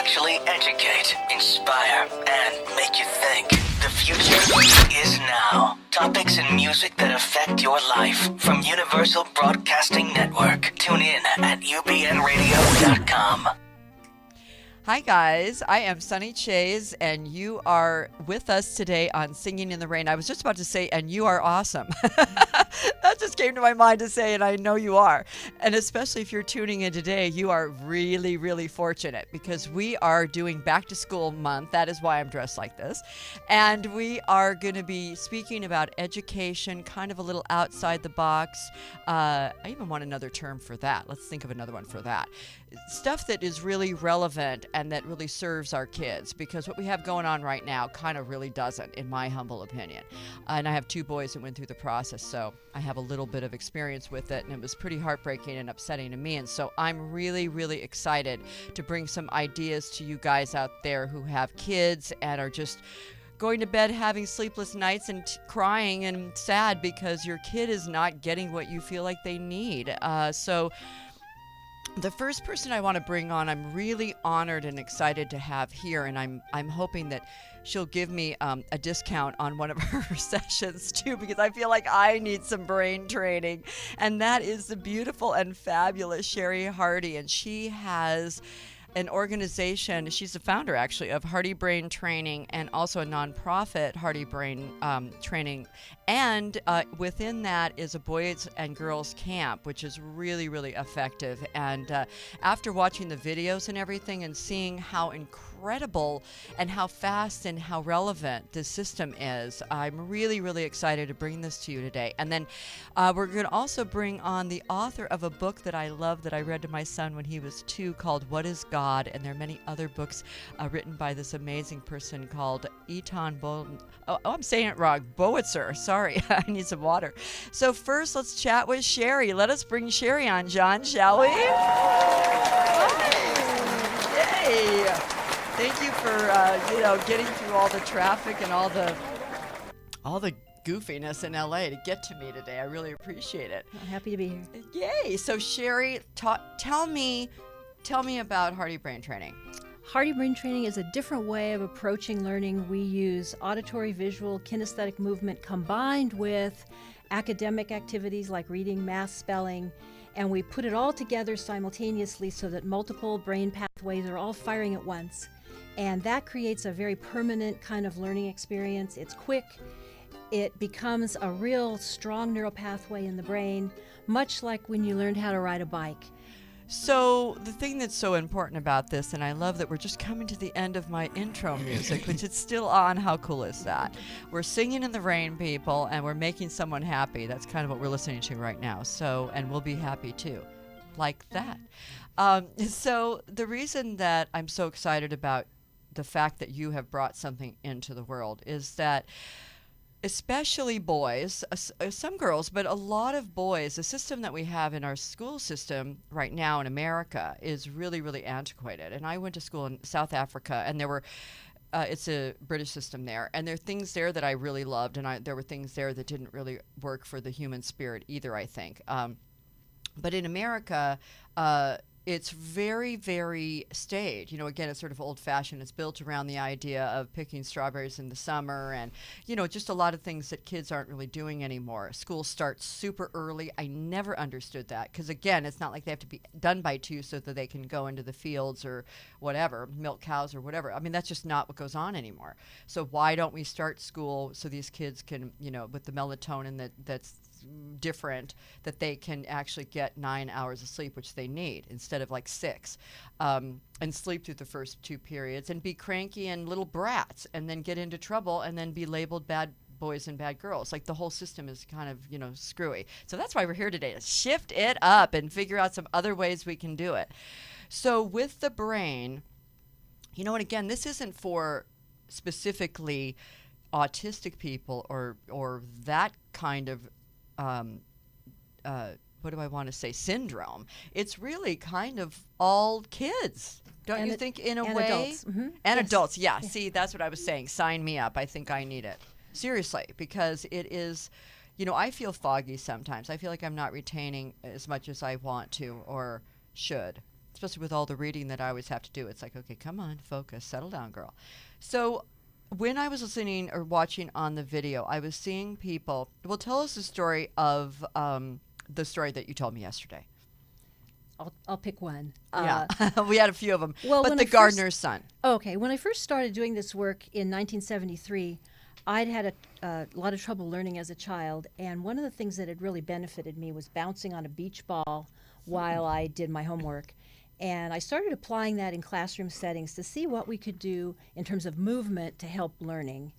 actually educate, inspire, and make you think. The future is now. Topics and music that affect your life from Universal Broadcasting Network. Tune in at ubnradio.com. Hi guys, I am Sunny Chayes, and you are with us today on Singing in the Rain. I was just about to say, and you are awesome. That just came to my mind to say, and I know you are. And especially if you're tuning in today, you are really, really fortunate because we are doing Back to School Month. That is why I'm dressed like this. And we are going to be speaking about education, kind of a little outside the box. I even want another term for that. Let's think of another one for that. Stuff that is really relevant and that really serves our kids, because what we have going on right now kind of really doesn't, in my humble opinion. And I have two boys that went through the process, so I have a little bit of experience with it, and it was pretty heartbreaking and upsetting to me. And so I'm really, really excited to bring some ideas to you guys out there who have kids and are just going to bed having sleepless nights and crying and sad because your kid is not getting what you feel like they need. So the first person I want to bring on, I'm really honored and excited to have here, and I'm hoping that she'll give me a discount on one of her sessions too, because I feel like I need some brain training, and that is the beautiful and fabulous SHERRIE Hardy, and she has an organization. She's the founder, actually, of Hardy Brain Training, and also a nonprofit, Hardy Brain Training. And within that is a boys and girls camp, which is really, really effective. And after watching the videos and everything and seeing how incredible and how fast and how relevant this system is, I'm really, really excited to bring this to you today. And then we're going to also bring on the author of a book that I love, that I read to my son when he was 2, called What is God? And there are many other books written by this amazing person called ETAN I'm saying it wrong. Boritzer. Sorry, I need some water. So first, let's chat with SHERRIE. Let us bring SHERRIE on, John, shall we? Hi. Yay. Thank you for getting through all the traffic and all the goofiness in LA to get to me today. I really appreciate it. I'm happy to be here. Yay. So SHERRIE, tell me about Hardy Brain Training. Hardy Brain Training is a different way of approaching learning. We use auditory, visual, kinesthetic movement combined with academic activities like reading, math, spelling, and we put it all together simultaneously so that multiple brain pathways are all firing at once. And that creates a very permanent kind of learning experience. It's quick. It becomes a real strong neural pathway in the brain, much like when you learned how to ride a bike. So the thing that's so important about this, and I love that we're just coming to the end of my intro music, which it's still on. How cool is that? We're singing in the rain, people, and we're making someone happy. That's kind of what we're listening to right now. So, and we'll be happy too, like that. So the reason that I'm so excited about the fact that you have brought something into the world is that especially boys, some girls, but a lot of boys, the system that we have in our school system right now in America is really, really antiquated. And I went to school in South Africa, and there were, it's a British system there, and there are things there that I really loved, and there were things there that didn't really work for the human spirit either, I think. But in America, it's very, very staid. Again, it's sort of old-fashioned. It's built around the idea of picking strawberries in the summer and, just a lot of things that kids aren't really doing anymore. School starts super early. I never understood that because, again, it's not like they have to be done by 2 so that they can go into the fields or whatever, milk cows or whatever. I mean, that's just not what goes on anymore. So why don't we start school so these kids can, with the melatonin that's different, that they can actually get 9 hours of sleep, which they need, instead of like 6, and sleep through the first 2 periods and be cranky and little brats and then get into trouble and then be labeled bad boys and bad girls. Like the whole system is kind of, screwy. So that's why we're here today, to shift it up and figure out some other ways we can do it. So with the brain, and again, this isn't for specifically autistic people or that kind of what do I want to say, syndrome. It's really kind of all kids, don't you think, in a way? Adults. Mm-hmm. And yes. Adults, yeah. See, that's what I was saying. Sign me up. I think I need it. Seriously, because it is, I feel foggy sometimes. I feel like I'm not retaining as much as I want to or should. especially with all the reading that I always have to do. It's like, okay, come on, focus, settle down, girl. So when I was listening or watching on the video, I was seeing people. Well, tell us the story of the story that you told me yesterday. I'll pick one. Yeah, we had a few of them. Well, but the gardener's son. Okay, when I first started doing this work in 1973, I'd had a lot of trouble learning as a child, and one of the things that had really benefited me was bouncing on a beach ball while I did my homework. And I started applying that in classroom settings to see what we could do in terms of movement to help learning.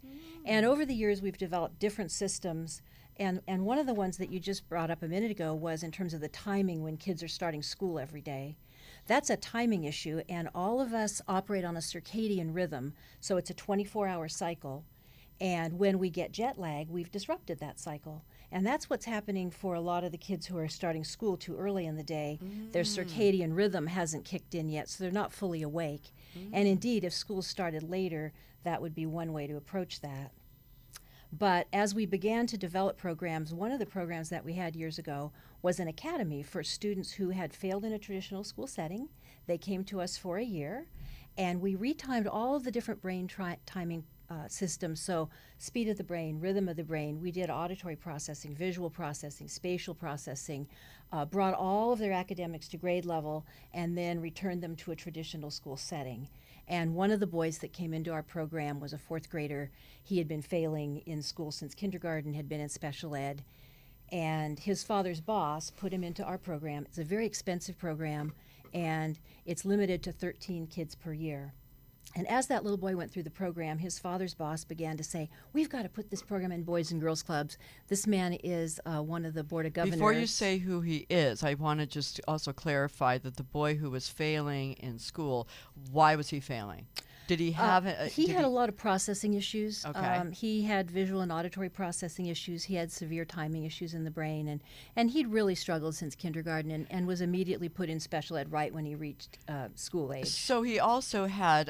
And over the years, we've developed different systems. And one of the ones that you just brought up a minute ago was in terms of the timing when kids are starting school every day. That's a timing issue, and all of us operate on a circadian rhythm, so it's a 24-hour cycle. And when we get jet lag, we've disrupted that cycle. And that's what's happening for a lot of the kids who are starting school too early in the day. Their circadian rhythm hasn't kicked in yet, so they're not fully awake. And indeed, if school started later, that would be one way to approach that. But as we began to develop programs, one of the programs that we had years ago was an academy for students who had failed in a traditional school setting. They came to us for a year, and we retimed all of the different brain timing systems. So speed of the brain, rhythm of the brain. We did auditory processing, visual processing, spatial processing, brought all of their academics to grade level, and then returned them to a traditional school setting. And one of the boys that came into our program was a fourth grader. He had been failing in school since kindergarten, had been in special ed. And his father's boss put him into our program. It's a very expensive program, and it's limited to 13 kids per year. And as that little boy went through the program, his father's boss began to say, we've got to put this program in Boys and Girls Clubs. This man is one of the Board of Governors. Before you say who he is, I want to just also clarify that the boy who was failing in school, why was he failing? Did he have he had a lot of processing issues. Okay. He had visual and auditory processing issues. He had severe timing issues in the brain. And he'd really struggled since kindergarten and was immediately put in special ed right when he reached school age. So he also had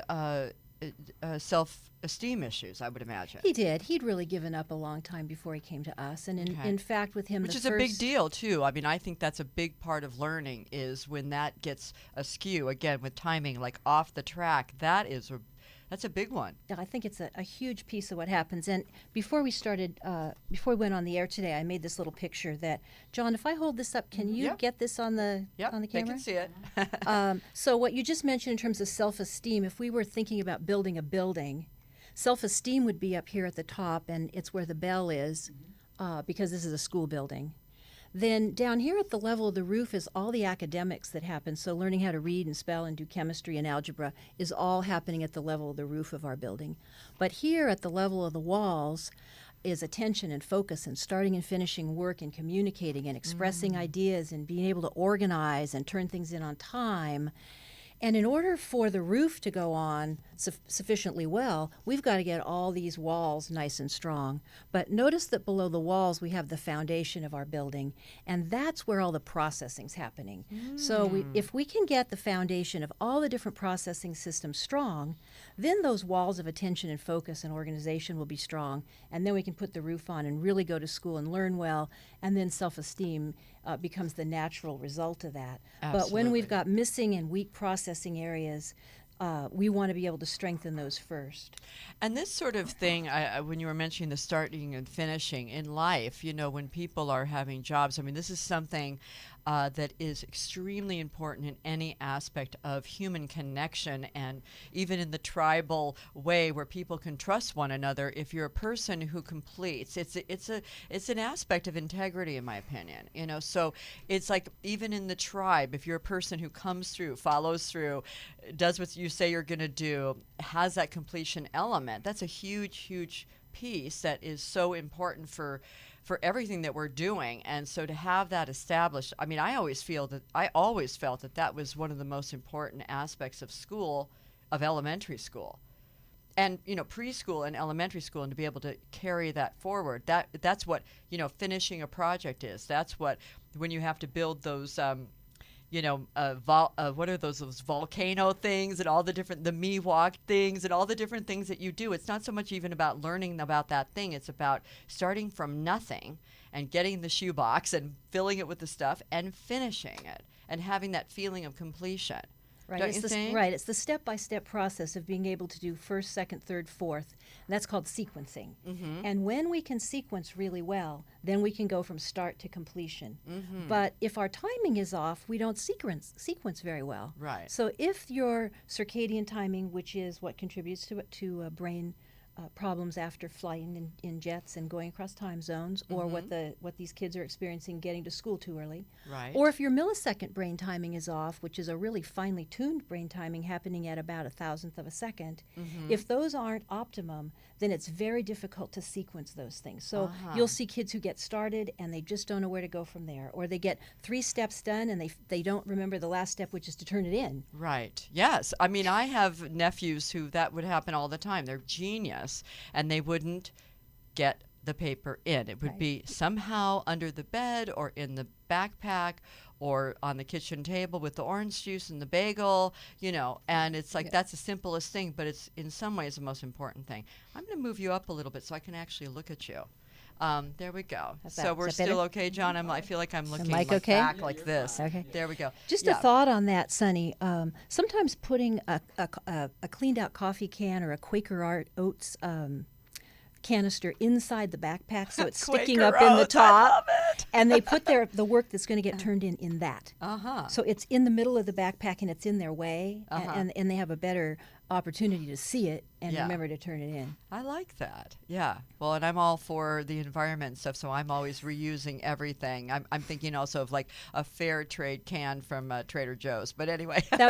self-esteem issues, I would imagine. He did. He'd really given up a long time before he came to us. And in fact, with him, which is a big deal, too. I mean, I think that's a big part of learning is when that gets askew, again, with timing, like off the track. That's a big one. I think it's a huge piece of what happens. And before we started, before we went on the air today, I made this little picture that, John, if I hold this up, can you get this on the on the camera? They can see it. So what you just mentioned in terms of self-esteem, if we were thinking about building a building, self-esteem would be up here at the top, and it's where the bell is, because this is a school building. Then down here at the level of the roof is all the academics that happen. So learning how to read and spell and do chemistry and algebra is all happening at the level of the roof of our building. But here at the level of the walls is attention and focus and starting and finishing work and communicating and expressing ideas and being able to organize and turn things in on time. And in order for the roof to go on sufficiently well, we've got to get all these walls nice and strong. But notice that below the walls we have the foundation of our building, and that's where all the processing's happening. So if we can get the foundation of all the different processing systems strong, then those walls of attention and focus and organization will be strong, and then we can put the roof on and really go to school and learn well, and then self-esteem becomes the natural result of that. Absolutely. But when we've got missing and weak processing areas, we want to be able to strengthen those first. And this sort of thing, when you were mentioning the starting and finishing in life, you know, when people are having jobs, I mean, this is something that is extremely important in any aspect of human connection, and even in the tribal way where people can trust one another. If you're a person who completes, it's an aspect of integrity, in my opinion. You know, so it's like even in the tribe, if you're a person who comes through, follows through, does what you say you're going to do, has that completion element, that's a huge piece that is so important for everything that we're doing. And so to have that established, I mean, I always felt that that was one of the most important aspects of school, of elementary school, and, you know, preschool and elementary school, and to be able to carry that forward, that's what, you know, finishing a project is. That's what, when you have to build those what are those volcano things and all the different, the Miwok things and all the different things that you do. It's not so much even about learning about that thing. It's about starting from nothing and getting the shoebox and filling it with the stuff and finishing it and having that feeling of completion. Right, don't you think? Right, it's the step-by-step process of being able to do first, second, third, fourth. And that's called sequencing. And when we can sequence really well, then we can go from start to completion. But if our timing is off, we don't sequence very well. Right. So if your circadian timing, which is what contributes to brain problems after flying in jets and going across time zones, or what these kids are experiencing getting to school too early. Right. Or if your millisecond brain timing is off, which is a really finely tuned brain timing happening at about 1,000th of a second, if those aren't optimum, then it's very difficult to sequence those things. So you'll see kids who get started and they just don't know where to go from there, or they get 3 steps done and they don't remember the last step, which is to turn it in. Right. Yes. I mean, I have nephews who that would happen all the time. They're genius, and they wouldn't get the paper in. It would be somehow under the bed or in the backpack or on the kitchen table with the orange juice and the bagel, you know, and it's like that's the simplest thing, but it's in some ways the most important thing. I'm going to move you up a little bit so I can actually look at you. There we go. So we're still okay, John? I feel like I'm looking like back like this. Okay. There we go. Just a thought on that, Sonny. Sometimes putting a cleaned out coffee can or a Quaker Oats canister inside the backpack so it's sticking up in the top. I love it. And they put the work that's going to get turned in that. So it's in the middle of the backpack and it's in their way, and they have a better opportunity to see it and remember to turn it in. I like that. Yeah. Well, and I'm all for the environment and stuff, so I'm always reusing everything. I'm thinking also of like a fair trade can from Trader Joe's. But anyway, that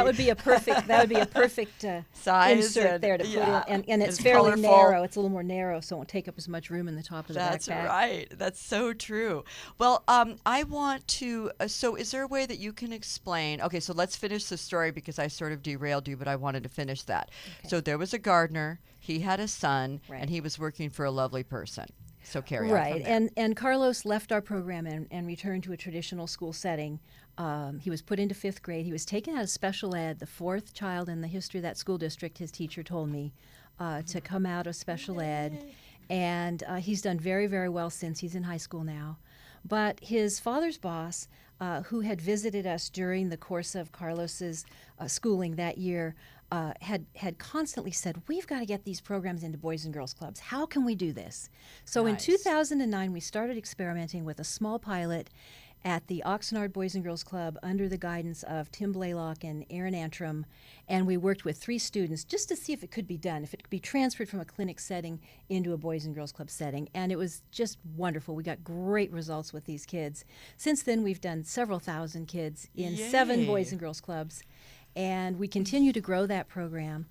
would be a perfect size insert there to put in, and it's fairly colorful. narrow. It's a little more narrow, so it won't take up as much room in the top of the backpack. That's right. That's so true. Well, I want to. So, is there a way that you can explain? Okay, so let's finish the story because I sort of derailed you, but I wanted to finish that. Okay. So there was a gardener. He had a son, and he was working for a lovely person. So carry on. Right, and Carlos left our program and returned to a traditional school setting. He was put into 5th grade. He was taken out of special ed, the 4th child in the history of that school district, his teacher told me, to come out of special ed. And he's done very, very well since. He's in high school now. But his father's boss, who had visited us during the course of Carlos's schooling that year, had constantly said, we've got to get these programs into Boys and Girls Clubs. How can we do this? So in 2009, we started experimenting with a small pilot at the Oxnard Boys and Girls Club under the guidance of Tim Blaylock and Aaron Antrim, and we worked with 3 students just to see if it could be done, if it could be transferred from a clinic setting into a Boys and Girls Club setting, and it was just wonderful. We got great results with these kids. Since then, we've done several thousand kids in 7 Boys and Girls Clubs, and we continue to grow that program.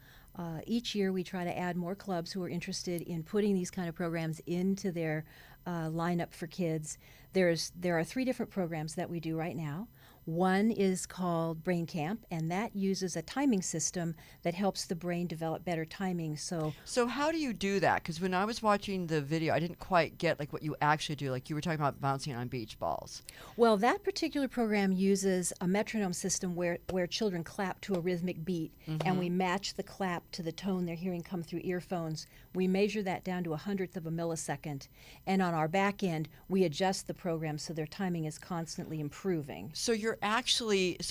Each year, we try to add more clubs who are interested in putting these kind of programs into their lineup for kids. There are 3 different programs that we do right now. One is called Brain Camp, and that uses a timing system that helps the brain develop better timing. So how do you do that? Because when I was watching the video, I didn't quite get like what you actually do. Like you were talking about bouncing on beach balls. Well, that particular program uses a metronome system where children clap to a rhythmic beat, and we match the clap to the tone they're hearing come through earphones. We measure that down to 100th of a millisecond, and on our back end, we adjust the program so their timing is constantly improving. So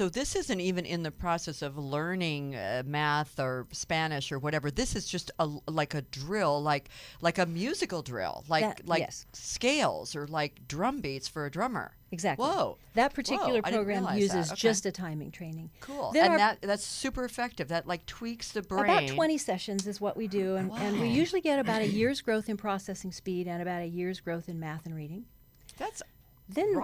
this isn't even in the process of learning math or Spanish or whatever. This is just like a drill, like a musical drill, like scales or like drum beats for a drummer. Exactly. Whoa. That particular program uses just a timing training. Cool. And that's super effective. That like tweaks the brain. About 20 sessions is what we do, and we usually get about a year's growth in processing speed and about a year's growth in math and reading. Then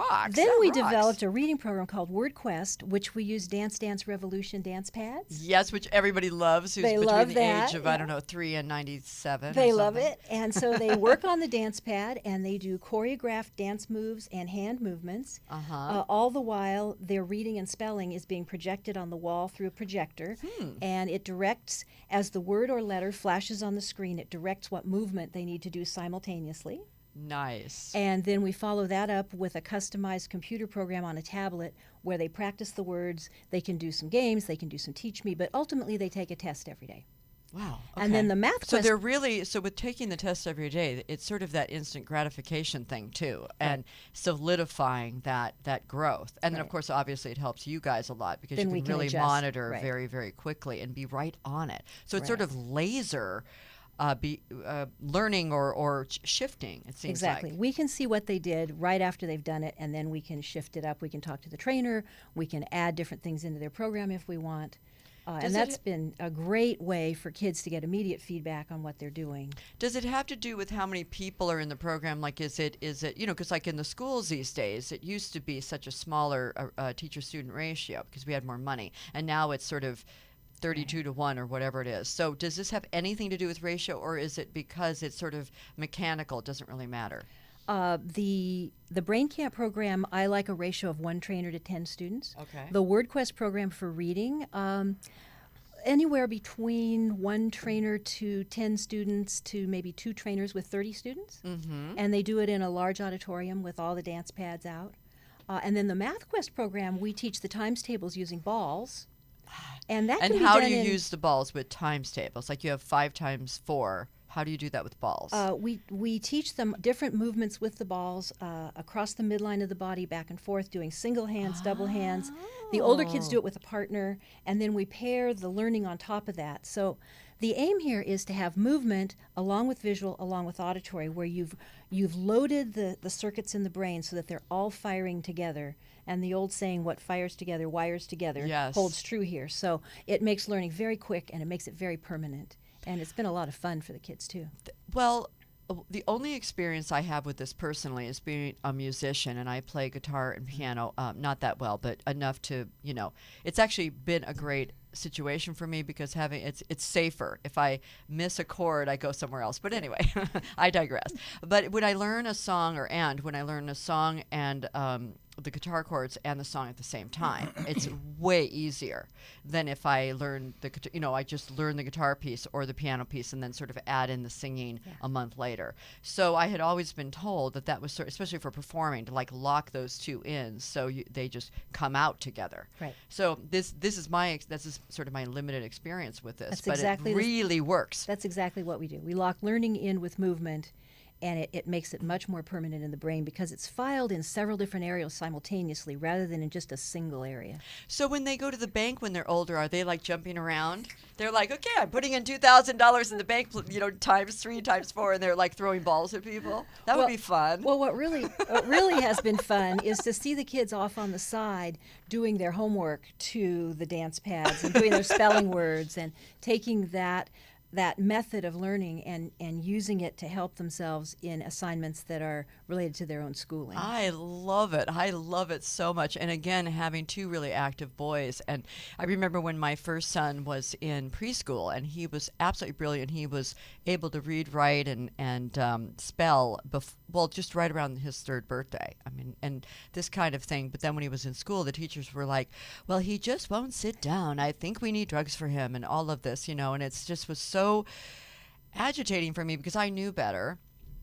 we developed a reading program called WordQuest, which we use Dance Dance Revolution dance pads. Yes, which everybody loves, who's between the age of, 3 and 97. They love it. And so they work on the dance pad, and they do choreographed dance moves and hand movements. All the while, their reading and spelling is being projected on the wall through a projector. And it directs, as the word or letter flashes on the screen, it directs what movement they need to do simultaneously. Nice. And then we follow that up with a customized computer program on a tablet where they practice the words. They can do some games, they can do some Teach Me, but ultimately they take a test every day. Wow. And then the math So quest. they're really, so with taking the test every day, it's sort of that instant gratification thing too, and solidifying that growth. And then of Right. course, obviously it helps you guys a lot because Then you we can can really adjust. monitor Right. very, very quickly and be right on it. So it's sort Right. of laser learning or shifting, it seems Exactly. like. We can see what they did right after they've done it, and then we can shift it up. We can talk to the trainer. We can add different things into their program if we want. Does And it- that's been a great way for kids to get immediate feedback on what they're doing. Does it have to do with how many people are in the program? Like, is it because like in the schools these days, it used to be such a smaller teacher-student ratio because we had more money, and now it's sort of 32 to 1 or whatever it is. So does this have anything to do with ratio, or is it because it's sort of mechanical, it doesn't really matter? The Brain Camp program, I like a ratio of 1 trainer to 10 students. Okay. The WordQuest program for reading, anywhere between 1 trainer to 10 students to maybe 2 trainers with 30 students. Mm-hmm. And they do it in a large auditorium with all the dance pads out. And then the MathQuest program, we teach the times tables using balls. And that And can be how done do you in, use the balls with times tables? Like you have 5 times 4. How do you do that with balls? we teach them different movements with the balls across the midline of the body, back and forth, doing single hands, double hands. The older kids do it with a partner, and then we pair the learning on top of that. So the aim here is to have movement along with visual, along with auditory, where you've loaded the circuits in the brain so that they're all firing together. And the old saying, what fires together, wires together, Yes. holds true here. So it makes learning very quick, and it makes it very permanent. And it's been a lot of fun for the kids, too. Well, the only experience I have with this personally is being a musician, and I play guitar and piano, not that well, but enough to, it's actually been a great situation for me because it's safer. If I miss a chord, I go somewhere else. But anyway, I digress. But when I learn a song and the guitar chords and the song at the same time, it's way easier than if I learn I just learn the guitar piece or the piano piece and then sort of add in the singing a month later. So I had always been told that was especially for performing, to like lock those two in so they just come out together. Right. So this is sort of my limited experience with this, That's but exactly it really works. That's exactly what we do. We lock learning in with movement, and it makes it much more permanent in the brain because it's filed in several different areas simultaneously rather than in just a single area. So when they go to the bank when they're older, are they like jumping around? They're like, okay, I'm putting in $2,000 in the bank, times 3, times 4, and they're like throwing balls at people. That would be fun. Well, what really has been fun is to see the kids off on the side doing their homework to the dance pads and doing their spelling words and taking that method of learning and using it to help themselves in assignments that are related to their own schooling. I love it. I love it so much. And again, having 2 really active boys. And I remember when my first son was in preschool, and he was absolutely brilliant. He was able to read, write, and spell, just right around his 3rd birthday. I mean, and this kind of thing. But then when he was in school, the teachers were like, well, he just won't sit down. I think we need drugs for him and all of this, and it's just was so agitating for me because I knew better.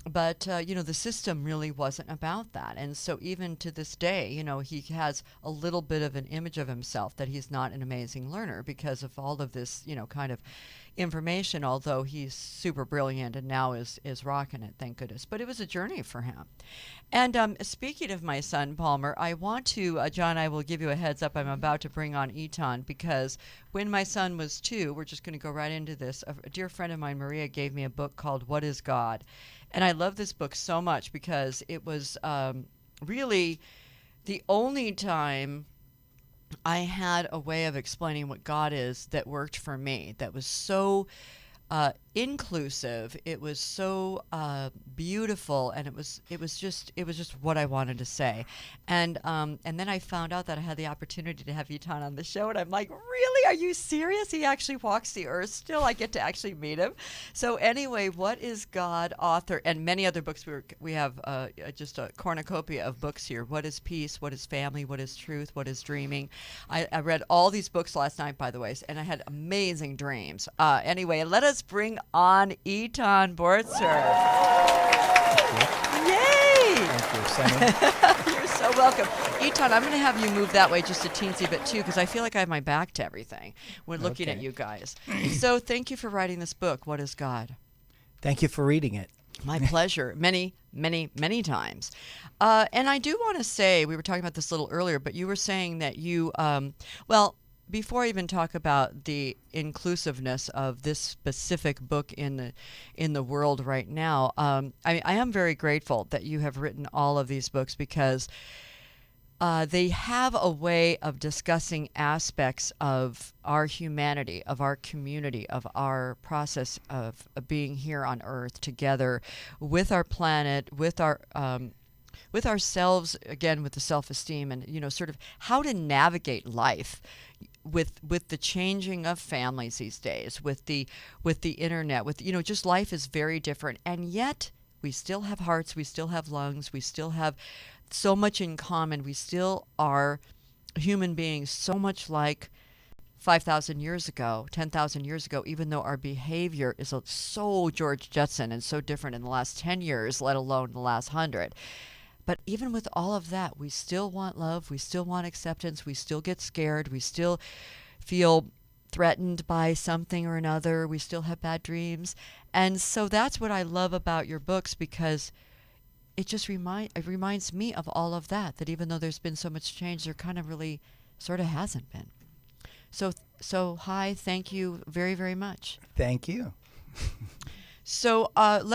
But, the system really wasn't about that. And so even to this day, he has a little bit of an image of himself that he's not an amazing learner because of all of this, kind of information, although he's super brilliant and now is rocking it, thank goodness. But it was a journey for him. And speaking of my son, Palmer, I want to, John, I will give you a heads up. I'm about to bring on ETAN because when my son was 2, we're just going to go right into this. A dear friend of mine, Maria, gave me a book called What is God? And I love this book so much because it was really the only time I had a way of explaining what God is that worked for me, that was so inclusive. It was so beautiful, and it was just what I wanted to say. And then I found out that I had the opportunity to have Etan on the show, and I'm like, really? Are you serious? He actually walks the earth still. I get to actually meet him. So anyway, What is God? Author, and many other books. We have just a cornucopia of books here. What is peace? What is family? What is truth? What is dreaming? I read all these books last night, by the way, and I had amazing dreams. Anyway, let us bring on ETAN Boritzer. Yay! Thank you, Sunny. You're So welcome. Etan, I'm going to have you move that way just a teensy bit too, because I feel like I have my back to everything when looking at you guys. So thank you for writing this book, What is God? Thank you for reading it. My pleasure. Many, many, many times. And I do want to say, we were talking about this a little earlier, but you were saying that you, before I even talk about the inclusiveness of this specific book in the world right now, I am very grateful that you have written all of these books, because they have a way of discussing aspects of our humanity, of our community, of our process of being here on Earth together with our planet, with our with ourselves, again, with the self-esteem, and sort of how to navigate life with the changing of families these days, with the internet, with just life is very different, and yet we still have hearts, we still have lungs, we still have so much in common. We still are human beings, so much like 5,000 years ago, 10,000 years ago, even though our behavior is so George Jetson and so different in the last 10 years, let alone the last 100. But even with all of that, we still want love, we still want acceptance, we still get scared, we still feel threatened by something or another, we still have bad dreams. And so that's what I love about your books, because it just reminds me of all of that even though there's been so much change, there kind of really sort of hasn't been. So hi, thank you very, very much. Thank you. So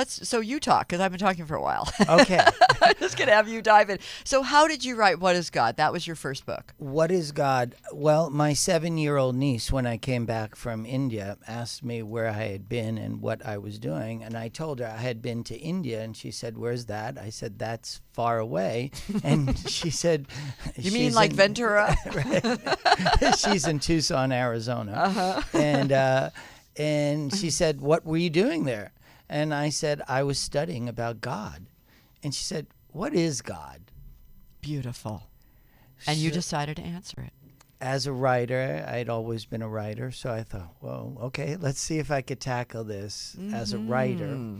so you talk, because I've been talking for a while. Okay. I'm just going to have you dive in. So how did you write What is God? That was your first book. What is God? Well, my 7-year-old niece, when I came back from India, asked me where I had been and what I was doing. And I told her I had been to India. And she said, "Where's that?" I said, "That's far away." And she said, "You mean like Ventura?" Right. She's in Tucson, Arizona. Uh-huh. And she said, "What were you doing there?" And I said, "I was studying about God." And she said, "What is God?" Beautiful. And you decided to answer it. As a writer, I'd always been a writer, so I thought, well, okay, let's see if I could tackle this as a writer.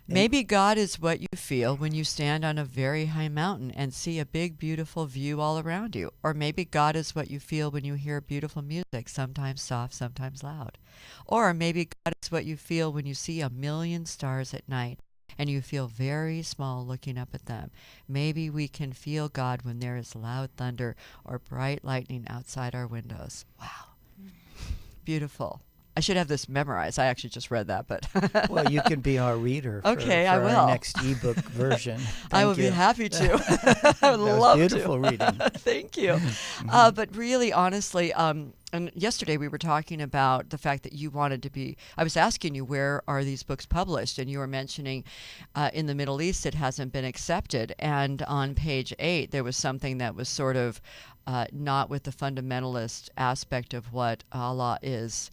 Maybe God is what you feel when you stand on a very high mountain and see a big, beautiful view all around you. Or maybe God is what you feel when you hear beautiful music, sometimes soft, sometimes loud. Or maybe God is what you feel when you see 1,000,000 stars at night and you feel very small looking up at them. Maybe we can feel God when there is loud thunder or bright lightning outside our windows. Wow. Beautiful. I should have this memorized. I actually just read that, but well, you can be our reader. Okay, for I will. Our next ebook version. I would be happy to. I would love to. Beautiful reading. Thank you. But really, honestly, and yesterday we were talking about the fact that you wanted to be. I was asking you, where are these books published, and you were mentioning in the Middle East it hasn't been accepted. And on page 8 there was something that was sort of not with the fundamentalist aspect of what Allah is.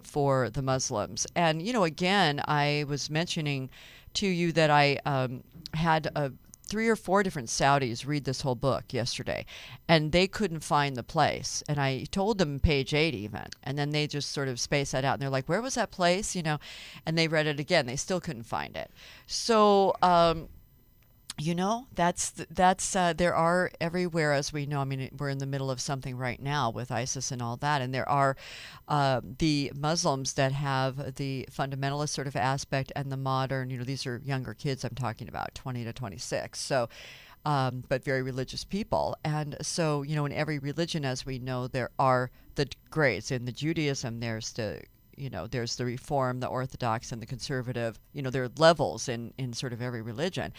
For the Muslims. And, again, I was mentioning to you that I had 3 or 4 different Saudis read this whole book yesterday, and they couldn't find the place. And I told them page 8 even, and then they just sort of spaced that out, and they're like, "Where was that place?" And they read it again. They still couldn't find it. So, that's there are everywhere, as we know. I mean, we're in the middle of something right now with ISIS and all that, and there are the Muslims that have the fundamentalist sort of aspect and the modern. These are younger kids I'm talking about, 20 to 26. So, but very religious people, and so in every religion, as we know, there are the grades. In the Judaism, there's the Reform, the Orthodox, and the Conservative. There are levels in sort of every religion.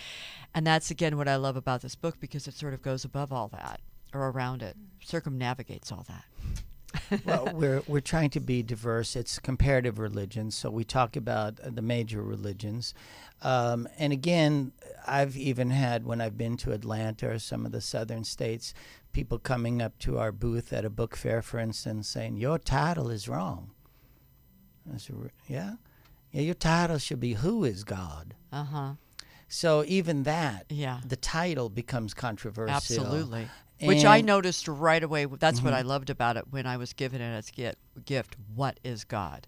And that's, again, what I love about this book, because it sort of goes above all that, or around it, circumnavigates all that. Well, we're trying to be diverse. It's comparative religion, so we talk about the major religions. And again, I've even had, when I've been to Atlanta or some of the southern states, people coming up to our booth at a book fair, for instance, saying, "Your title is wrong." I said, yeah, your title should be "Who is God?" Uh-huh. So even that, Yeah. the title becomes controversial. Absolutely. Which I noticed right away. That's what I loved about it when I was given it as gift. What is God?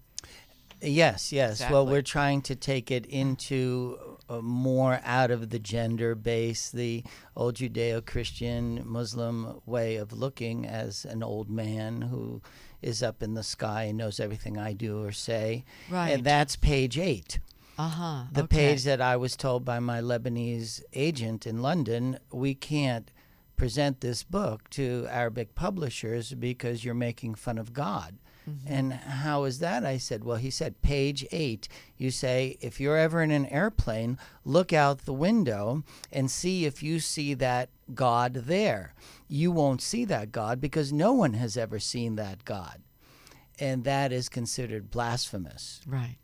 Yes. Exactly. Well, we're trying to take it into more out of the gender base, the old Judeo-Christian Muslim way of looking as an old man who is up in the sky and knows everything I do or say. Right. And that's page 8. Uh-huh. The okay. page that I was told by my Lebanese agent in London, we can't present this book to Arabic publishers because you're making fun of God. And how is that? I said, well, he said, page 8, you say, if you're ever in an airplane, look out the window and see if you see that God there. You won't see that God because no one has ever seen that God. And that is considered blasphemous. Right.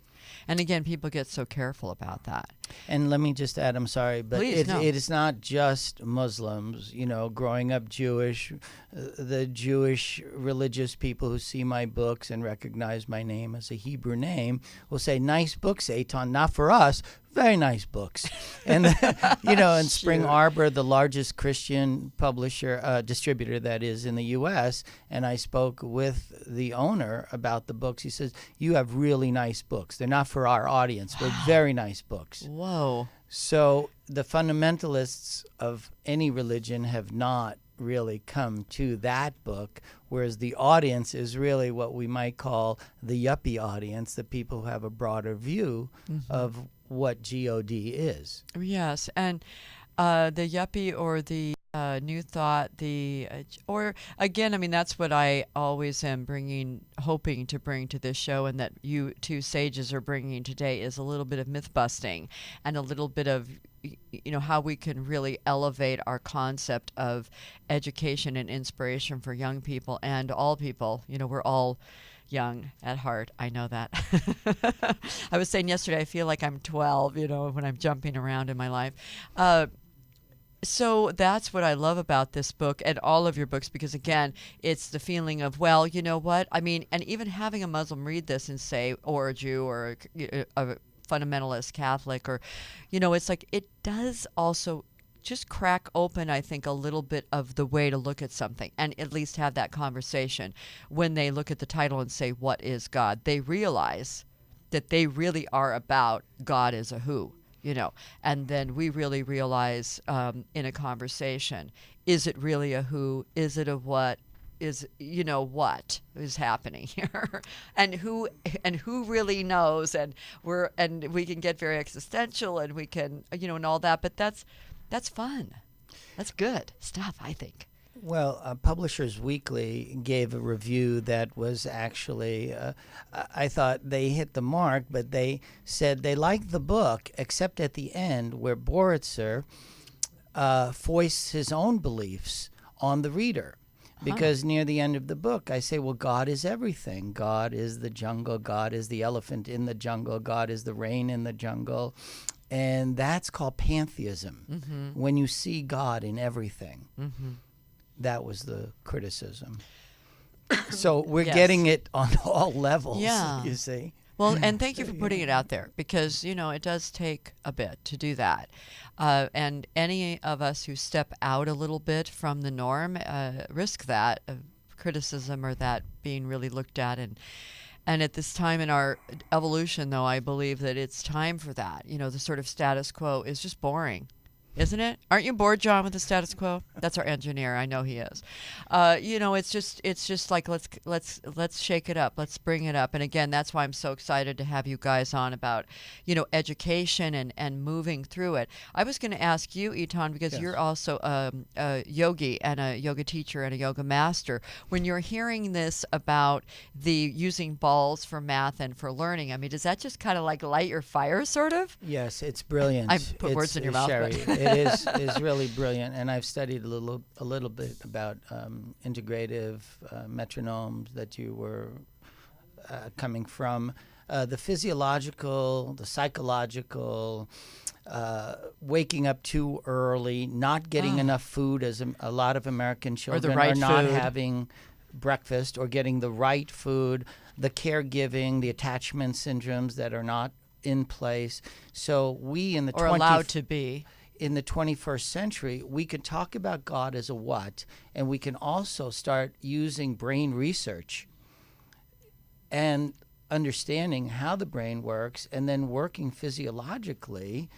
And again, people get so careful about that. And let me just add, I'm sorry, but Please, no. it is not just Muslims. You know, growing up Jewish, the Jewish religious people who see my books and recognize my name as a Hebrew name will say, nice books, Eitan, not for us. Very nice books. And, you know, in Spring Arbor, the largest Christian publisher, distributor that is in the U.S., and I spoke with the owner about the books. He says, you have really nice books. They're not for our audience, but very nice books. Whoa. So the fundamentalists of any religion have not really come to that book, whereas the audience is really what we might call the yuppie audience, the people who have a broader view of what God is. Yes, and the yuppie or the new thought, or again, I mean, that's what I always am hoping to bring to this show, and that you two sages are bringing today is a little bit of myth busting and a little bit of, you know, how we can really elevate our concept of education and inspiration for young people and all people. You know, we're all young at heart. I know that. I was saying yesterday, I feel like I'm 12, you know, when I'm jumping around in my life. So that's what I love about this book and all of your books, because again, it's the feeling of, well, you know what? I mean, and even having a Muslim read this and say, or a Jew or a fundamentalist Catholic, or, you know, it's like, it does also just crack open, I think, a little bit of the way to look at something, and at least have that conversation. When they look at the title and say, what is God? They realize that they really are about God is a who, you know, and then we really realize in a conversation, is it really a who? Is it a what? Is, you know, what is happening here? and who really knows? And we can get very existential, and we can, you know, and all that, but that's fun. That's good stuff, I think. Well, Publishers Weekly gave a review that was actually, I thought they hit the mark, but they said they liked the book, except at the end where Boritzer foists his own beliefs on the reader. Because near the end of the book, I say, well, God is everything. God is the jungle. God is the elephant in the jungle. God is the rain in the jungle. And that's called pantheism, when you see God in everything. That was the criticism. So we're getting it on all levels, you see. Well, and thank you for putting it out there, because, you know, it does take a bit to do that. And any of us who step out a little bit from the norm risk that criticism, or that being really looked at. And at this time in our evolution, though, I believe that it's time for that. You know, the sort of status quo is just boring. Isn't it? Aren't you bored, John, with the status quo? That's our engineer. I know he is. You know, it's just like, let's shake it up. Let's bring it up. And again, that's why I'm so excited to have you guys on about, you know, education and moving through it. I was going to ask you, Eitan, because you're also a yogi and a yoga teacher and a yoga master. When you're hearing this about the using balls for math and for learning, I mean, does that just kind of like light your fire, sort of? Yes, it's brilliant. I put words in your mouth. Sherrie, it is really brilliant, and I've studied a little bit about integrative metronomes that you were coming from. The physiological, the psychological, waking up too early, not getting enough food, as a lot of American children right are not food. having breakfast or getting the right food, the caregiving, the attachment syndromes that are not in place. So we in the Or allowed to be. In the 21st century, we can talk about God as a what, and we can also start using brain research and understanding how the brain works, and then working physiologically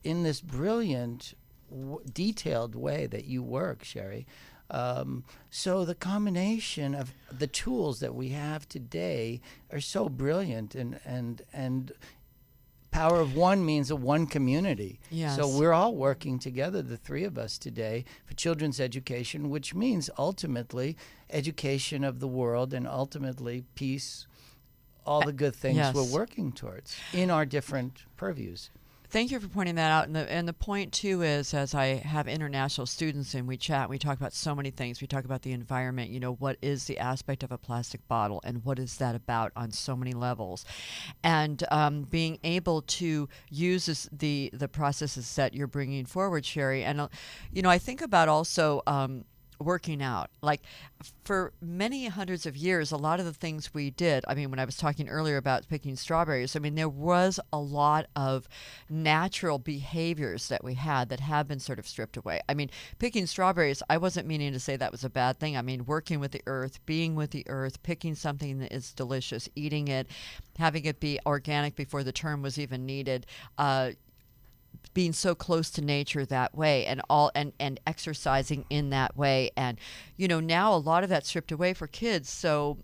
in this brilliant, detailed way that you work, Sherrie. So the combination of the tools that we have today are so brilliant, and power of one means a one community. Yes. So we're all working together, the three of us today, for children's education, which means ultimately education of the world and ultimately peace, all the good things Yes. we're working towards in our different purviews. Thank you for pointing that out. And the point, too, is as I have international students and we chat, we talk about so many things. We talk about the environment, what is the aspect of a plastic bottle and what is that about on so many levels. And being able to use the processes that you're bringing forward, Sherrie. And, I think about also working out. Like for many hundreds of years, a lot of the things we did, when I was talking earlier about picking strawberries, there was a lot of natural behaviors that we had that have been sort of stripped away. Picking strawberries, I wasn't meaning to say that was a bad thing. Working with the earth, being with the earth, picking something that is delicious, eating it, having it be organic before the term was even needed, being so close to nature that way and exercising in that way. And now a lot of that's stripped away for kids, so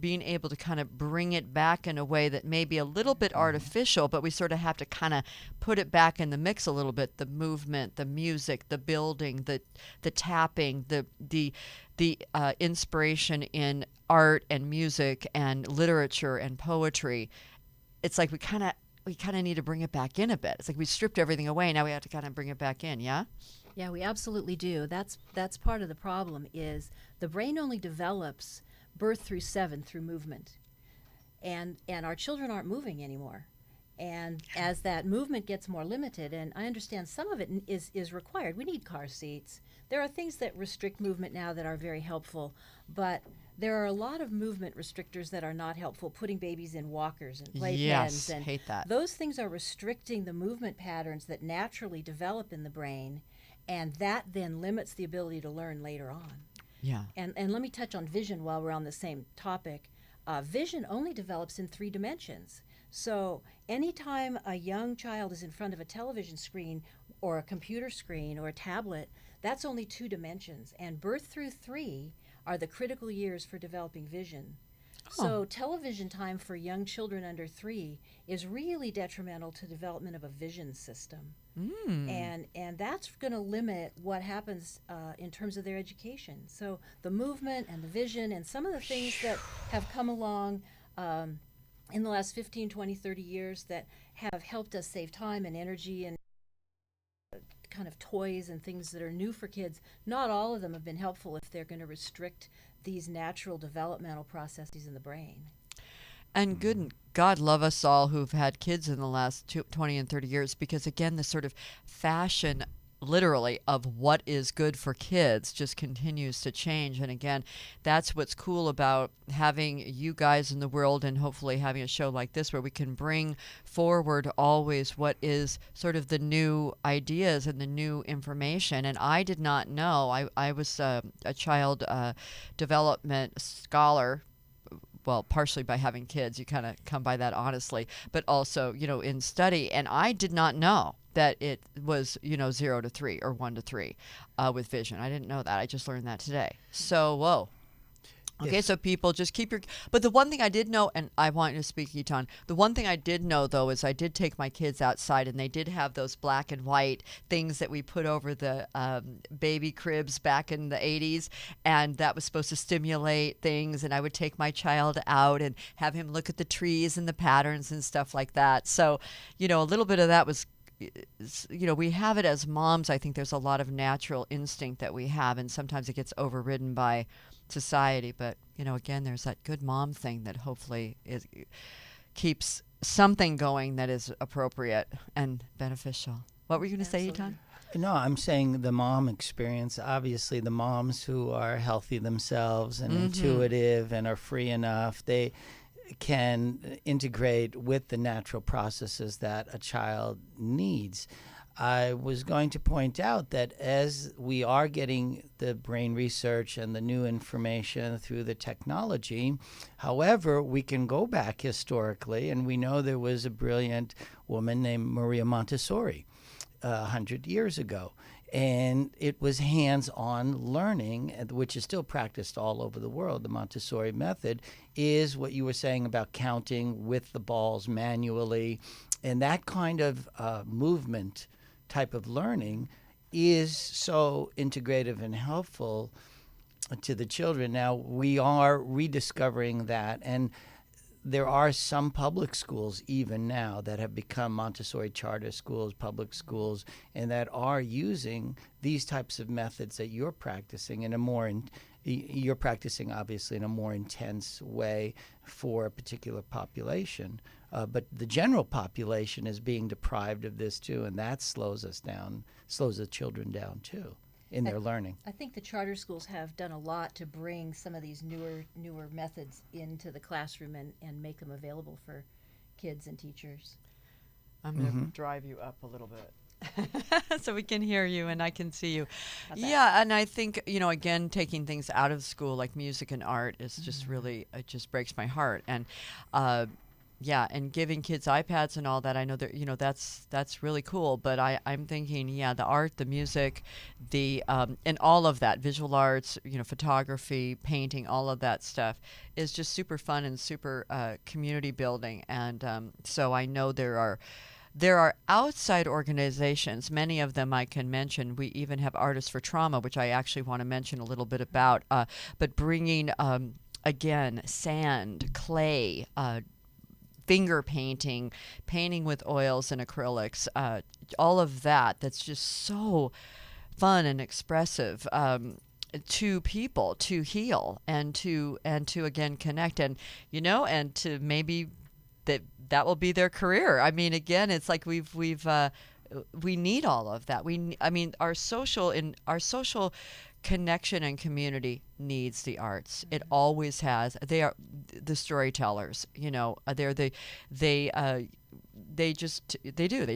being able to kind of bring it back in a way that may be a little bit artificial, but we sort of have to kind of put it back in the mix a little bit. The movement, the music, the building, the tapping, the inspiration in art and music and literature and poetry. It's like we kind of need to bring it back in a bit. It's like we stripped everything away. Now we have to kind of bring it back in. Yeah? Yeah, we absolutely do. That's part of the problem is the brain only develops birth through 7 through movement. And our children aren't moving anymore. And as that movement gets more limited, and I understand some of it is required. We need car seats. There are things that restrict movement now that are very helpful, but there are a lot of movement restrictors that are not helpful, putting babies in walkers and playpens. Yes, and hate that. those things are restricting the movement patterns that naturally develop in the brain, and that then limits the ability to learn later on. Yeah. And let me touch on vision while we're on the same topic. Vision only develops in 3 dimensions. So anytime a young child is in front of a television screen or a computer screen or a tablet, that's only 2 dimensions. And birth through 3 are the critical years for developing vision. So television time for young children under 3 is really detrimental to development of a vision system. And that's going to limit what happens in terms of their education. So the movement and the vision and some of the things that have come along in the last 15, 20, 30 years that have helped us save time and energy and kind of toys and things that are new for kids, not all of them have been helpful if they're going to restrict these natural developmental processes in the brain. And good God love us all who've had kids in the last 20 and 30 years, because again, the sort of fashion literally of what is good for kids just continues to change. And again, that's what's cool about having you guys in the world and hopefully having a show like this where we can bring forward always what is sort of the new ideas and the new information. And I did not know, I was a child development scholar, well, partially by having kids, you kind of come by that honestly, but also, in study. And I did not know that it was, 0 to 3 or 1 to 3 with vision. I didn't know that. I just learned that today. So, whoa. Okay, Yes. so people just keep your... But the one thing I did know, and I want you to speak, Etan, the one thing I did know, though, is I did take my kids outside, and they did have those black and white things that we put over the baby cribs back in the 80s, and that was supposed to stimulate things, and I would take my child out and have him look at the trees and the patterns and stuff like that. So, a little bit of that was... we have it as moms. I think there's a lot of natural instinct that we have, and sometimes it gets overridden by society. But, again, there's that good mom thing that hopefully keeps something going that is appropriate and beneficial. What were you going to say, Etan? No, I'm saying the mom experience. Obviously, the moms who are healthy themselves and intuitive and are free enough, they can integrate with the natural processes that a child needs. I was going to point out that as we are getting the brain research and the new information through the technology, however, we can go back historically, and we know there was a brilliant woman named Maria Montessori 100 years ago. And it was hands-on learning, which is still practiced all over the world. The Montessori method is what you were saying about counting with the balls manually. And that kind of movement type of learning is so integrative and helpful to the children. Now, we are rediscovering that. And there are some public schools even now that have become Montessori charter schools, public schools, and that are using these types of methods that you're practicing in a more, you're practicing obviously in a more intense way for a particular population. But the general population is being deprived of this too, and that slows us down, slows the children down too in their learning. I think the charter schools have done a lot to bring some of these newer methods into the classroom and make them available for kids and teachers. I'm going to drive you up a little bit so we can hear you and I can see you. How's that? Yeah, and I think, again, taking things out of school like music and art is just really, it just breaks my heart. And yeah, and giving kids iPads and all that, I know that that's really cool. But I'm thinking, the art, the music, the and all of that, visual arts, photography, painting, all of that stuff is just super fun and super community building. And so I know there are outside organizations, many of them I can mention. We even have Artists for Trauma, which I actually want to mention a little bit about. But bringing again, sand, clay. Finger painting, painting with oils and acrylics, all of that's just so fun and expressive to people to heal and to again connect and to maybe that will be their career. I mean, again, it's like we need all of that. Our social connection and community needs the arts. It always has. They are the storytellers. They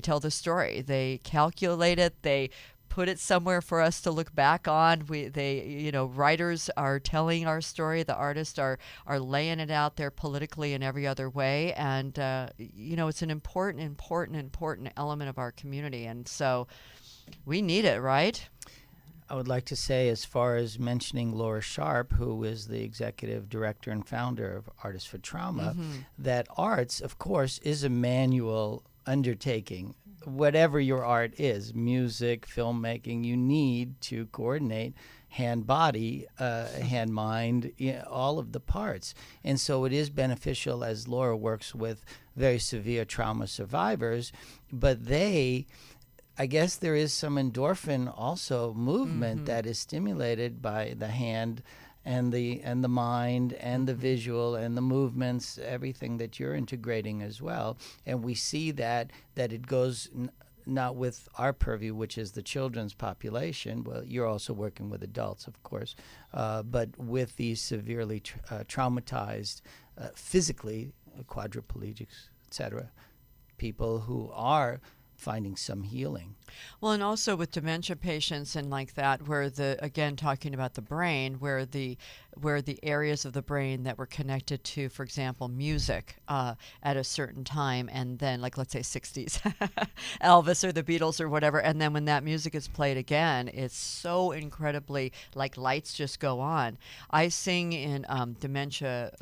tell the story. They calculate it. They put it somewhere for us to look back on. Writers are telling our story. The artists are laying it out there politically in every other way. And it's an important element of our community. And so we need it, right? I would like to say, as far as mentioning Laura Sharp, who is the executive director and founder of Artists for Trauma, that arts, of course, is a manual undertaking. Whatever your art is, music, filmmaking, you need to coordinate hand-body, hand-mind, all of the parts. And so it is beneficial as Laura works with very severe trauma survivors, but I guess there is some endorphin also movement that is stimulated by the hand and the mind and the visual and the movements, everything that you're integrating as well. And we see that it goes not with our purview, which is the children's population. Well, you're also working with adults, of course, but with these severely traumatized, physically, quadriplegics, etc., people who are finding some healing. Well, and also with dementia patients and like that, where talking about the brain, where the areas of the brain that were connected to, for example, music at a certain time, and then like let's say 60s, Elvis or the Beatles or whatever, and then when that music is played again, it's so incredibly like lights just go on. I sing in dementia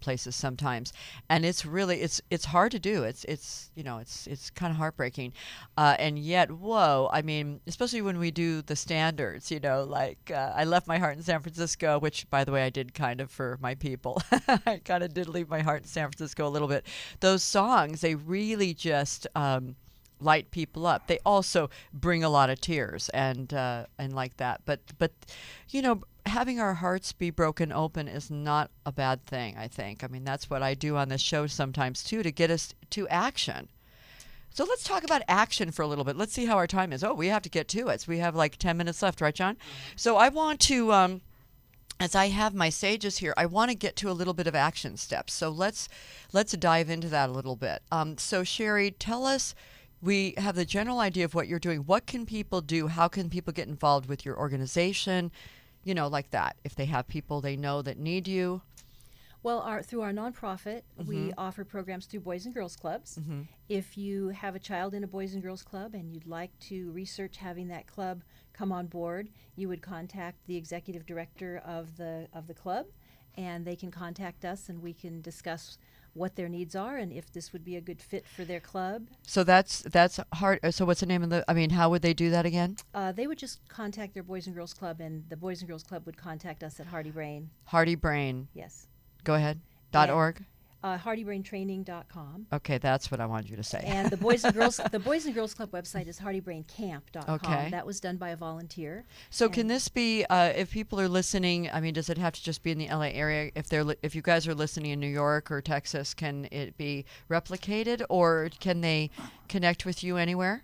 places sometimes, and it's really it's hard to do. It's kind of heartbreaking, and yet. Whoa, I mean, especially when we do the standards, I left my heart in San Francisco, which, by the way, I did kind of for my people. I kind of did leave my heart in San Francisco a little bit. Those songs, they really just light people up. They also bring a lot of tears and like that. But having our hearts be broken open is not a bad thing, I think. I mean, that's what I do on this show sometimes, too, to get us to action. So let's talk about action for a little bit. Let's see how our time is. Oh, we have to get to it. So we have like 10 minutes left, right, John? So I want to, as I have my sages here, I want to get to a little bit of action steps. So let's dive into that a little bit. So Sherrie, tell us, we have the general idea of what you're doing. What can people do? How can people get involved with your organization? Like that. If they have people they know that need you. Well, through our nonprofit, we offer programs through Boys and Girls Clubs. If you have a child in a Boys and Girls Club and you'd like to research having that club come on board, you would contact the executive director of the club, and they can contact us, and we can discuss what their needs are and if this would be a good fit for their club. So that's hard. So what's the name of how would they do that again? They would just contact their Boys and Girls Club, and the Boys and Girls Club would contact us at Hardy Brain. Hardy Brain. Yes. Go ahead. .org. HardyBrainTraining.com. Okay, that's what I wanted you to say. And the Boys and Girls Club website is HardyBrainCamp.com. Okay. That was done by a volunteer. So can this be, if people are listening, does it have to just be in the LA area? If you guys are listening in New York or Texas, can it be replicated, or can they connect with you anywhere?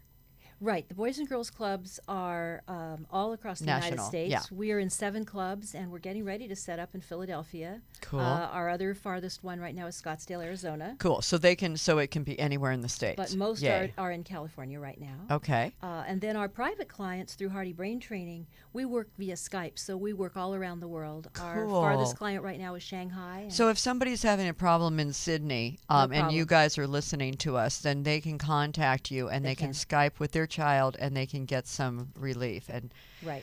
Right. The Boys and Girls Clubs are all across the National, United States. yeah. We are in 7 clubs, and we're getting ready to set up in Philadelphia. Cool. Our other farthest one right now is Scottsdale, Arizona. Cool. So it can be anywhere in the States. But most Yay. are in California right now. Okay. And then our private clients through Hardy Brain Training, we work via Skype, so we work all around the world. Our Cool. farthest client right now is Shanghai. and- So if somebody's having a problem in Sydney, and problem. you guys are listening to us, then they can contact you, and they can Skype with their child, and they can get some relief and Right.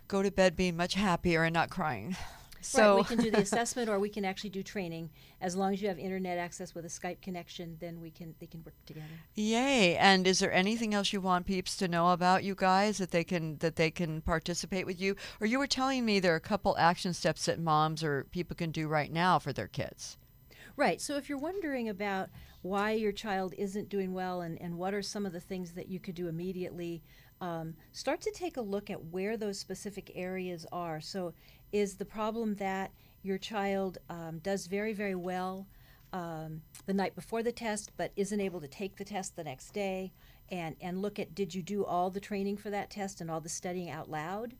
go to bed being much happier and not crying. Right, So we can do the assessment, or we can actually do training. As long as you have internet access with a Skype connection, then they can work together. Yay! And is there anything else you want peeps to know about you guys that they can participate with you? Or you were telling me there are a couple action steps that moms or people can do right now for their kids. Right. So if you're wondering about why your child isn't doing well and what are some of the things that you could do immediately, start to take a look at where those specific areas are. So is the problem that your child does very, very well the night before the test but isn't able to take the test the next day, and look at, did you do all the training for that test and all the studying out loud?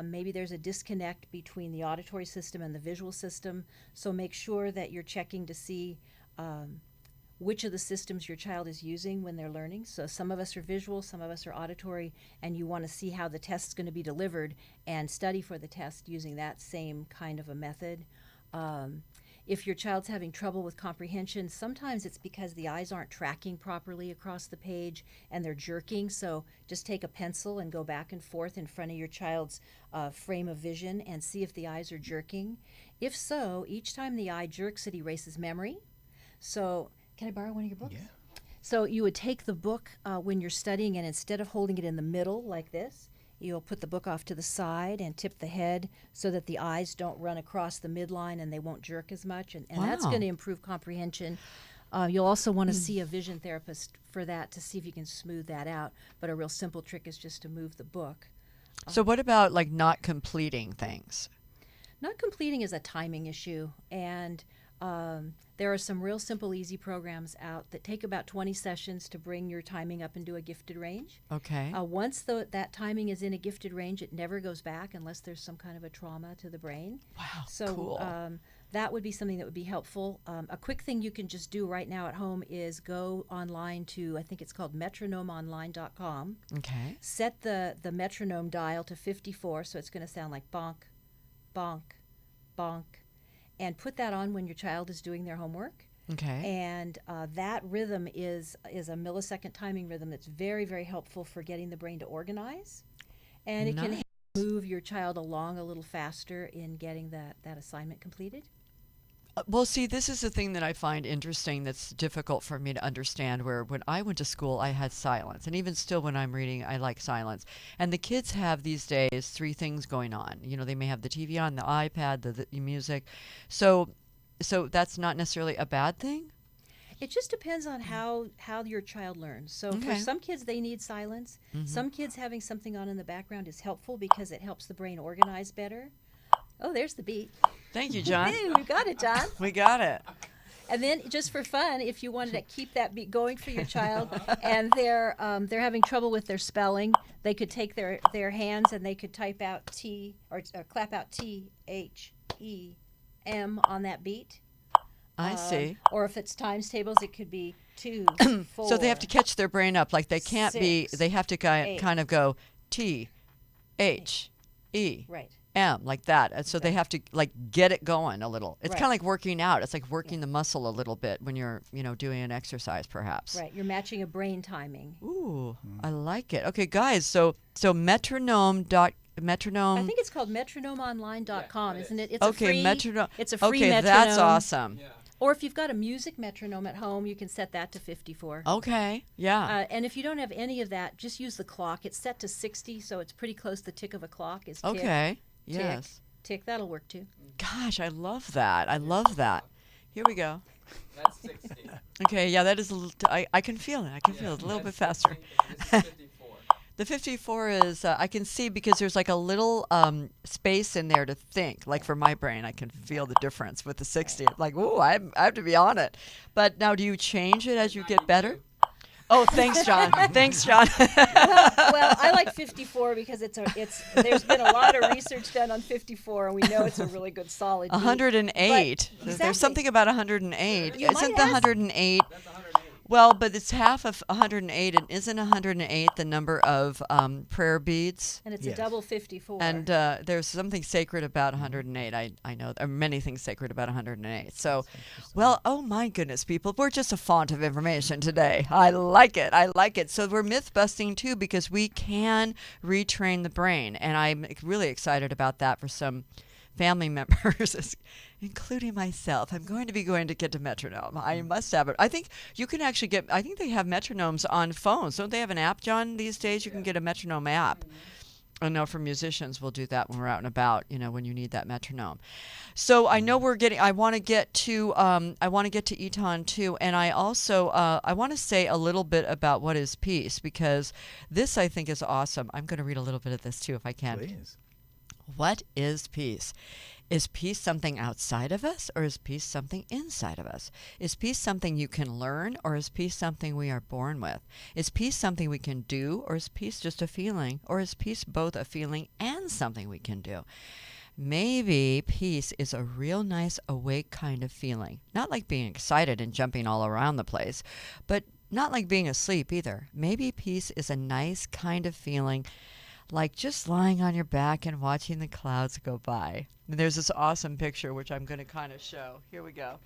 Maybe there's a disconnect between the auditory system and the visual system, so make sure that you're checking to see which of the systems your child is using when they're learning. So some of us are visual, some of us are auditory, and you want to see how the test is going to be delivered and study for the test using that same kind of a method. If your child's having trouble with comprehension, sometimes it's because the eyes aren't tracking properly across the page and they're jerking. So just take a pencil and go back and forth in front of your child's frame of vision and see if the eyes are jerking. If so, each time the eye jerks, it erases memory. So, can I borrow one of your books? Yeah. So you would take the book when you're studying, and instead of holding it in the middle like this, you'll put the book off to the side and tip the head so that the eyes don't run across the midline and they won't jerk as much. And that's Wow. going to improve comprehension. You'll also want to see a vision therapist for that to see if you can smooth that out. But a real simple trick is just to move the book. So what about like not completing things? Not completing is a timing issue, and there are some real simple, easy programs out that take about 20 sessions to bring your timing up into a gifted range. Okay. Once that timing is in a gifted range, it never goes back unless there's some kind of a trauma to the brain. Wow, So cool. that would be something that would be helpful. A quick thing you can just do right now at home is go online to, I think it's called metronomeonline.com. Okay. Set the metronome dial to 54, so it's going to sound like bonk, bonk, bonk, and put that on when your child is doing their homework. Okay. And that rhythm is a millisecond timing rhythm that's very, very helpful for getting the brain to organize. And it can Nice. move your child along a little faster in getting that assignment completed. Well, see, this is the thing that I find interesting that's difficult for me to understand, where when I went to school, I had silence. And even still when I'm reading, I like silence. And the kids have these days 3 things going on. You know, they may have the TV on, the iPad, the music. So that's not necessarily a bad thing? It just depends on how your child learns. So for Okay. some kids, they need silence. Mm-hmm. Some kids having something on in the background is helpful because it helps the brain organize better. Oh, there's the beat. Thank you, John. Hey, we got it, John. We got it. And then, just for fun, if you wanted to keep that beat going for your child, and they're having trouble with their spelling, they could take their hands and they could type out T or clap out THEM on that beat. I see. Or if it's times tables, it could be 2, 4. So they have to catch their brain up. Like they can't be, 6, they have to kind of go T, H, E, Right. M, like that. And so they have to like get it going a little. It's Right. kind of like working out. It's like working the muscle a little bit when you're, doing an exercise perhaps. Right, you're matching a brain timing. Ooh, I like it. Okay, guys, so metronome. I think it's called metronomeonline.com, isn't it? It's a Okay, free metronome. It's a free Okay, metronome. that's awesome. Or if you've got a music metronome at home, you can set that to 54. Okay, yeah. And if you don't have any of that, just use the clock. It's set to 60, so it's pretty close. The tick of a clock is tick, Okay, tick, yes. tick. That'll work too. Gosh, I love that. I love that. Here we go. That's 60. Okay, yeah, that is a little, I can feel it. I can feel it a little bit faster. This is 54. The 54 is, I can see because there's like a little space in there to think. Like for my brain, I can feel the difference with the 60. I'm like, ooh, I have to be on it. But now do you change it as you get better? Oh, thanks, John. Thanks, John. Well, I like 54 because there's been a lot of research done on 54, and we know it's a really good solid beat. 108. But- exactly. There's something about 108. You Isn't might the ask- 108? That's 108. Well, but it's half of 108, and isn't 108 the number of prayer beads? And it's Yes. a double 54. And there's something sacred about 108. I know there are many things sacred about 108. So, well, oh my goodness, people, we're just a font of information today. I like it. I like it. So we're myth busting too because we can retrain the brain, and I'm really excited about that for some family members, including myself. I'm going to get to metronome. I must have it. I think you can actually get, I think they have metronomes on phones. Don't they have an app, John, these days? You can get a metronome app. I know for musicians, we'll do that when we're out and about, when you need that metronome. So I know I want to get to ETAN too. And I also, I want to say a little bit about what is peace, because this I think is awesome. I'm going to read a little bit of this too, if I can. Please. What is peace? Is peace something outside of us, or is peace something inside of us? Is peace something you can learn, or is peace something we are born with? Is peace something we can do, or is peace just a feeling? Or is peace both a feeling and something we can do? Maybe peace is a real nice, awake kind of feeling. Not like being excited and jumping all around the place, but not like being asleep either. Maybe peace is a nice kind of feeling, like just lying on your back and watching the clouds go by. And there's this awesome picture, which I'm going to kind of show. Here we go.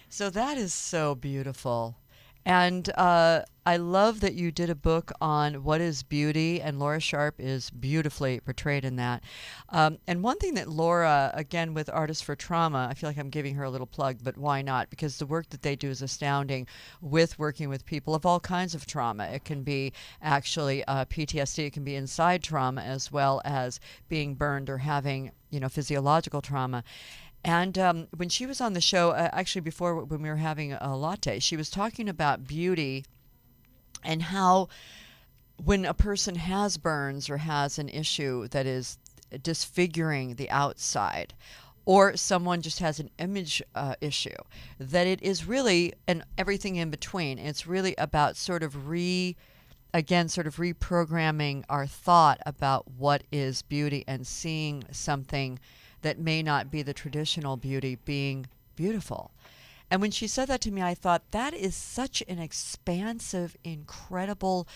So that is so beautiful. And I love that you did a book on what is beauty, and Laura Sharp is beautifully portrayed in that. And one thing that Laura, again with Artists for Trauma, I feel like I'm giving her a little plug, but why not? Because the work that they do is astounding with working with people of all kinds of trauma. It can be actually PTSD, it can be inside trauma, as well as being burned or having, physiological trauma. And when she was on the show, actually before when we were having a latte, she was talking about beauty and how when a person has burns or has an issue that is disfiguring the outside, or someone just has an image issue, that it is really, and everything in between, it's really about sort of reprogramming our thought about what is beauty and seeing something that may not be the traditional beauty being beautiful. And when she said that to me, I thought that is such an expansive, incredible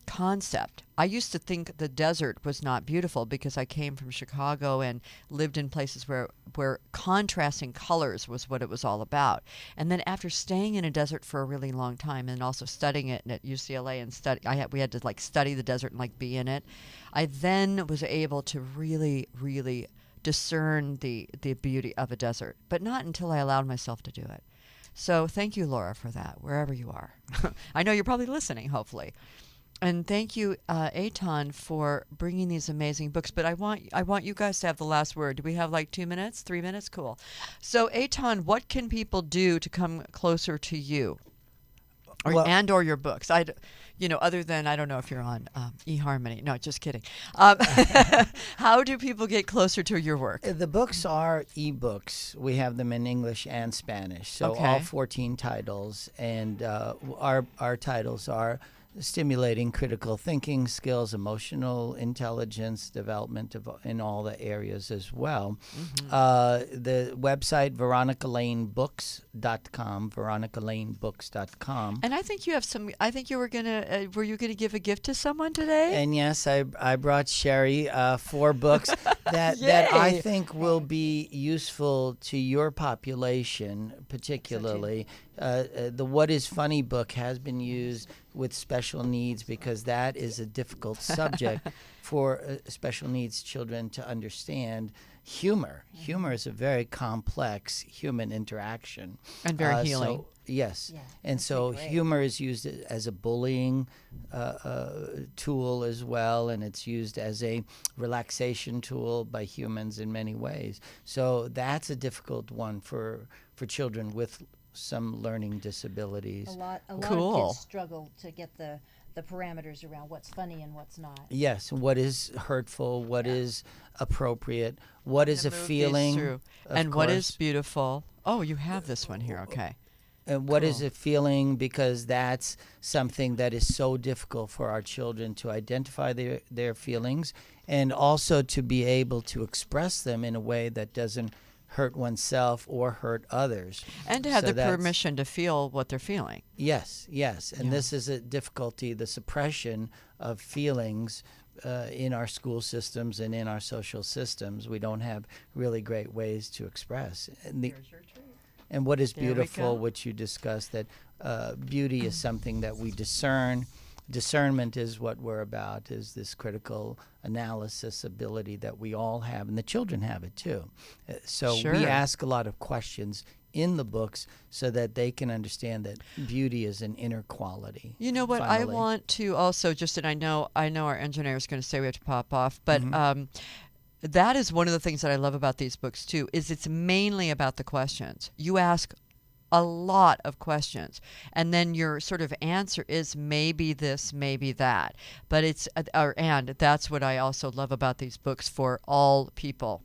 concept. I used to think the desert was not beautiful because I came from Chicago and lived in places where contrasting colors was what it was all about. And then after staying in a desert for a really long time and also studying it at UCLA and we had to study the desert and be in it, I then was able to really, really discern the beauty of a desert, but not until I allowed myself to do it. So thank you, Laura, for that, wherever you are. I know you're probably listening, hopefully. And thank you, ETAN, for bringing these amazing books. But I want you guys to have the last word. Do we have 2 minutes, 3 minutes? Cool. So ETAN, what can people do to come closer to you, or your books? Other than, I don't know if you're on eHarmony. No, just kidding. How do people get closer to your work? The books are ebooks. We have them in English and Spanish. So all 14 titles. And our titles are stimulating critical thinking skills, emotional intelligence, development in all the areas as well. The website, veronicalanebooks.com, veronicalanebooks.com. And I think you have some. I think you were were you gonna give a gift to someone today? And yes, I brought Sherry 4 books that I Yay. think will be useful to your population, particularly. The What is Funny book has been used with special needs because that is a difficult subject for special needs children to understand. Humor. Humor is a very complex human interaction. And very healing. So, yes. Yeah, And that's so great. humor is used as a bullying tool as well, and it's used as a relaxation tool by humans in many ways. So that's a difficult one for children with some learning disabilities. A lot Cool. of kids struggle to get the parameters around what's funny and what's not. Yes, what is hurtful, what is appropriate, what is a Move these feeling, through. of And what is course. beautiful? Oh, you have this one here. Okay. And what is Cool. a feeling? Because that's something that is so difficult for our children to identify their feelings and also to be able to express them in a way that doesn't hurt oneself or hurt others. And to have So the that's- permission to feel what they're feeling. Yes, yes. And Yeah. this is a difficulty, the suppression of feelings in our school systems and in our social systems. We don't have really great ways to express. And what is There we beautiful, go. which you discussed, that beauty is something that we discern. Discernment is what we're about, is this critical analysis ability that we all have, and the children have it too. So Sure. we ask a lot of questions in the books so that they can understand that beauty is an inner quality. You know what? Finally. I want to also just, and I know our engineer is going to say we have to pop off, but that is one of the things that I love about these books too. Is it's mainly about the questions. You ask a lot of questions, and then your sort of answer is maybe this, maybe that. But and that's what I also love about these books for all people.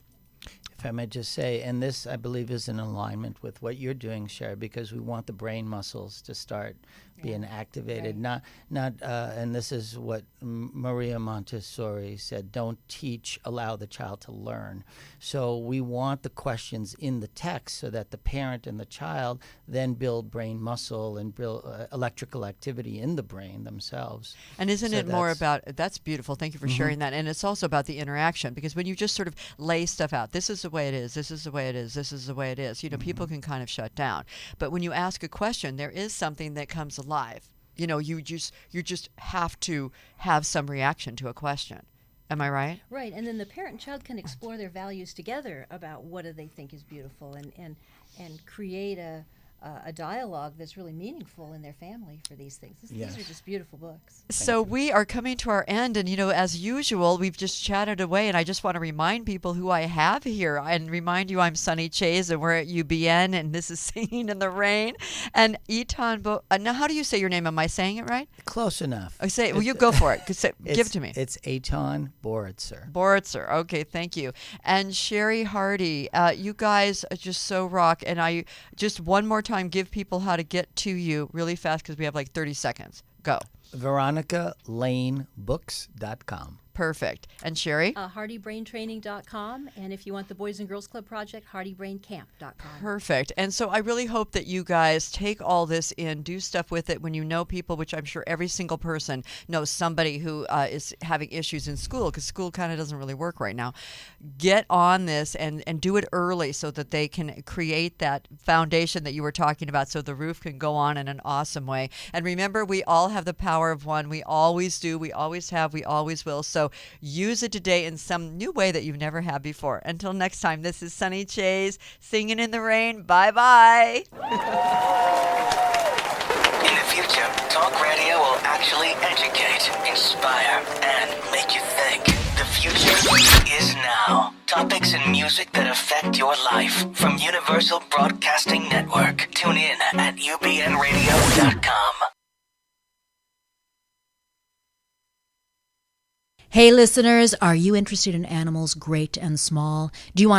If I may just say, and this I believe is in alignment with what you're doing, Sherry, because we want the brain muscles to start being activated. Right. And this is what Maria Montessori said: don't teach, allow the child to learn. So we want the questions in the text so that the parent and the child then build brain muscle and build electrical activity in the brain themselves. And isn't So it more that's- about, that's beautiful. Thank you for sharing that. And it's also about the interaction, because when you just sort of lay stuff out, this is the way it is, this is the way it is, this is the way it is, you know, people can kind of shut down. But when you ask a question, there is something that comes alive. You know, you just have to have some reaction to a question. Am I right? Right, and then the parent and child can explore their values together about what do they think is beautiful, and create a dialogue that's really meaningful in their family for these things. These Yes. are just beautiful books. So we are coming to our end, and you know, as usual, we've just chatted away, and I just want to remind people who I have here, and remind you I'm Sunny Chayes, and we're at UBN, and this is Singing in the Rain. And ETAN now how do you say your name? Am I saying it right? Close enough. I say, well, you go for it. Give it to me. It's ETAN Boritzer. Boritzer. Okay, thank you. And Sherrie Hardy, you guys are just so rock. And I just one more time give people how to get to you really fast, because we have like 30 seconds. Go. veronicalanebooks.com. Perfect. And Sherrie? HardyBrainTraining.com, and if you want the Boys and Girls Club project, HardyBrainCamp.com. Perfect. And so I really hope that you guys take all this in, do stuff with it when you know people, which I'm sure every single person knows somebody who is having issues in school, because school kind of doesn't really work right now. Get on this and do it early so that they can create that foundation that you were talking about, so the roof can go on in an awesome way. And remember, we all have the power of one. We always do. We always have. We always will. So use it today in some new way that you've never had before. Until next time, this is Sunny Chayes, Singing in the Rain. Bye-bye. In the future, talk radio will actually educate, inspire, and make you think. The future is now. Topics and music that affect your life from Universal Broadcasting Network. Tune in at ubnradio.com. Hey listeners, are you interested in animals great and small? Do you want